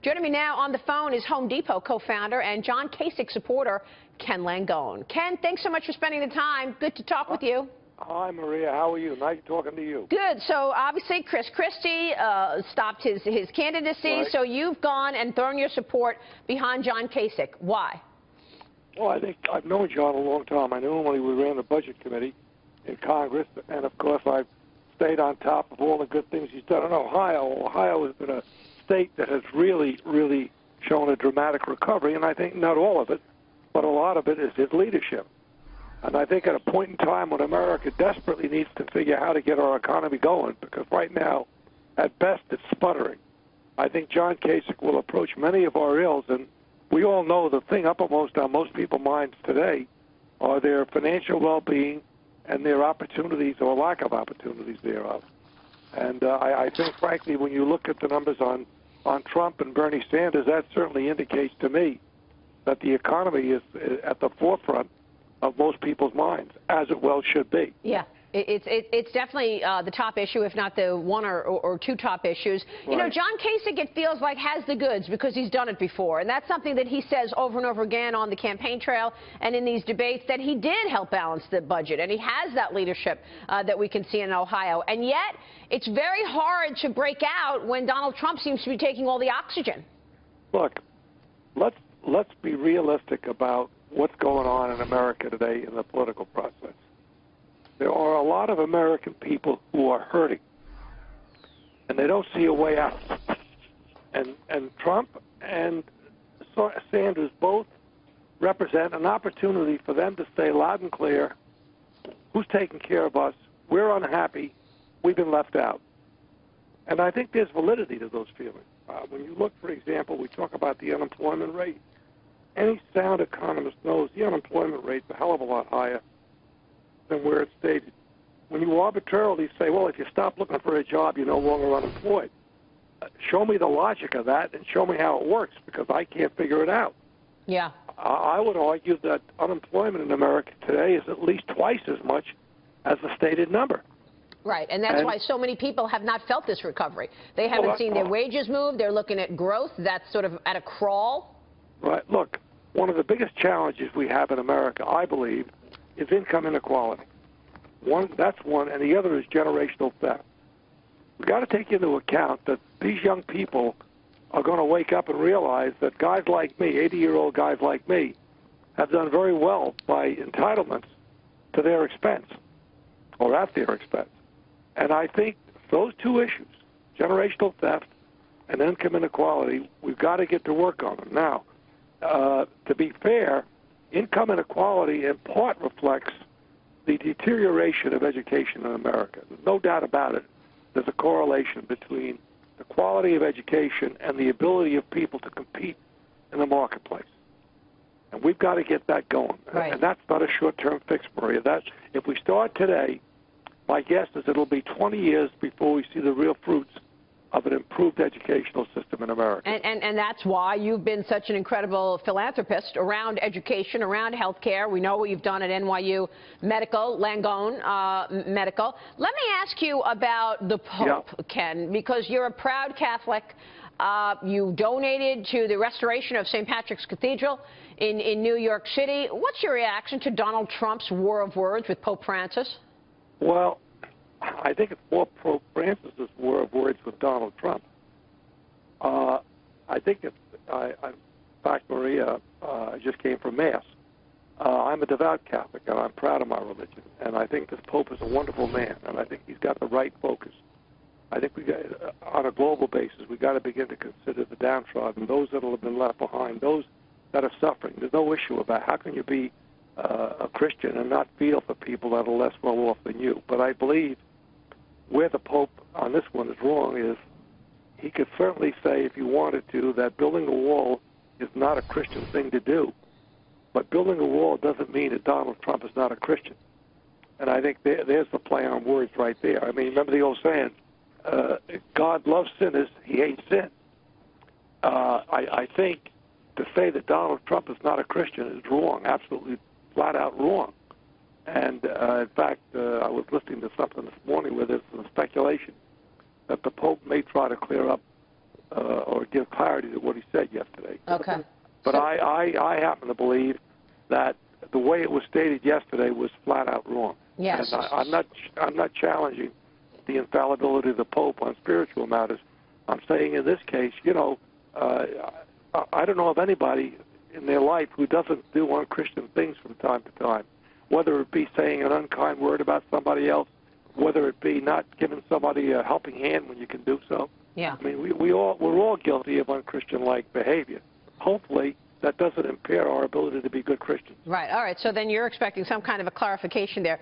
Joining me now on the phone is Home Depot co-founder and John Kasich supporter, Ken Langone. Ken, thanks so much for spending the time. Good to talk with you. Hi, Maria. How are you? Nice talking to you. Good. So obviously Chris Christie stopped his candidacy, Right. so you've gone and thrown your support behind John Kasich. Why? Well, I think I've known John a long time. I knew him when we ran the Budget Committee in Congress, and of course I've stayed on top of all the good things he's done in Ohio. Ohio has been a state that has really shown a dramatic recovery, and I think not all of it, but a lot of it is his leadership. And I think at a point in time when America desperately needs to figure out how to get our economy going, because right now, at best, it's sputtering, I think John Kasich will approach many of our ills, and we all know the thing uppermost on most people's minds today are their financial well-being and their opportunities or lack of opportunities thereof. And I think, frankly, when you look at the numbers on Trump and Bernie Sanders, that certainly indicates to me that the economy is at the forefront of most people's minds, as it well should be. Yeah. It's definitely the top issue, if not the one or two top issues. You know, John Kasich, it feels like, has the goods because he's done it before. And that's something that he says over and over again on the campaign trail and in these debates, that he did help balance the budget. And he has that leadership that we can see in Ohio. And yet, it's very hard to break out when Donald Trump seems to be taking all the oxygen. Look, let's be realistic about what's going on in America today in the political process. There are a lot of American people who are hurting, and they don't see a way out. And Trump and Sanders both represent an opportunity for them to say loud and clear, who's taking care of us? We're unhappy. We've been left out. And I think there's validity to those feelings. When you look, for example, we talk about the unemployment rate. Any sound economist knows the unemployment rate's a hell of a lot higher than where it's stated. When you arbitrarily say, well, if you stop looking for a job, you're no longer unemployed. Show me the logic of that and show me how it works, because I can't figure it out. Yeah. I would argue that unemployment in America today is at least twice as much as the stated number. Right, and that's why so many people have not felt this recovery. They haven't seen their wages move. They're looking at growth that's sort of at a crawl. Right. Look, one of the biggest challenges we have in America, I believe, is income inequality. That's one, and the other is generational theft. We've got to take into account that these young people are going to wake up and realize that guys like me, 80-year-old guys like me, have done very well by entitlements to their expense, or at their expense. And I think those two issues, generational theft and income inequality, we've got to get to work on them. Now, to be fair, income inequality in part reflects the deterioration of education in America. There's no doubt about it. There's a correlation between the quality of education and the ability of people to compete in the marketplace. And we've got to get that going. Right. And that's not a short-term fix, Maria. If we start today, my guess is it'll be 20 years before we see the real fruits of an improved educational system in America. And that's why you've been such an incredible philanthropist around education, around health care. We know what you've done at NYU Medical, Langone Medical. Let me ask you about the Pope, Ken, because you're a proud Catholic. You donated to the restoration of St. Patrick's Cathedral in New York City. What's your reaction to Donald Trump's war of words with Pope Francis? Well, I think it's more Pope Francis's war of words with Donald Trump. I think in fact, Maria, I just came from Mass. I'm a devout Catholic, and I'm proud of my religion. And I think this Pope is a wonderful man, and I think he's got the right focus. I think on a global basis, we've got to begin to consider the downtrodden, those that have been left behind, those that are suffering. There's no issue about how can you be a Christian and not feel for people that are less well off than you. But I believe where the Pope on this one is wrong is he could certainly say, if he wanted to, that building a wall is not a Christian thing to do. But building a wall doesn't mean that Donald Trump is not a Christian. And I think there's the play on words right there. I mean, remember the old saying, God loves sinners, he hates sin. I think to say that Donald Trump is not a Christian is wrong, absolutely flat out wrong. And in fact, I was listening to something this morning where there's some speculation that the Pope may try to clear up or give clarity to what he said yesterday. Okay. But I happen to believe that the way it was stated yesterday was flat out wrong. Yes. And I'm not challenging the infallibility of the Pope on spiritual matters. I'm saying in this case, I don't know of anybody in their life who doesn't do unchristian things from time to time, whether it be saying an unkind word about somebody else, whether it be not giving somebody a helping hand when you can do so. Yeah. I mean, we're all guilty of unchristian-like behavior. Hopefully, that doesn't impair our ability to be good Christians. Right. All right. So then you're expecting some kind of a clarification there.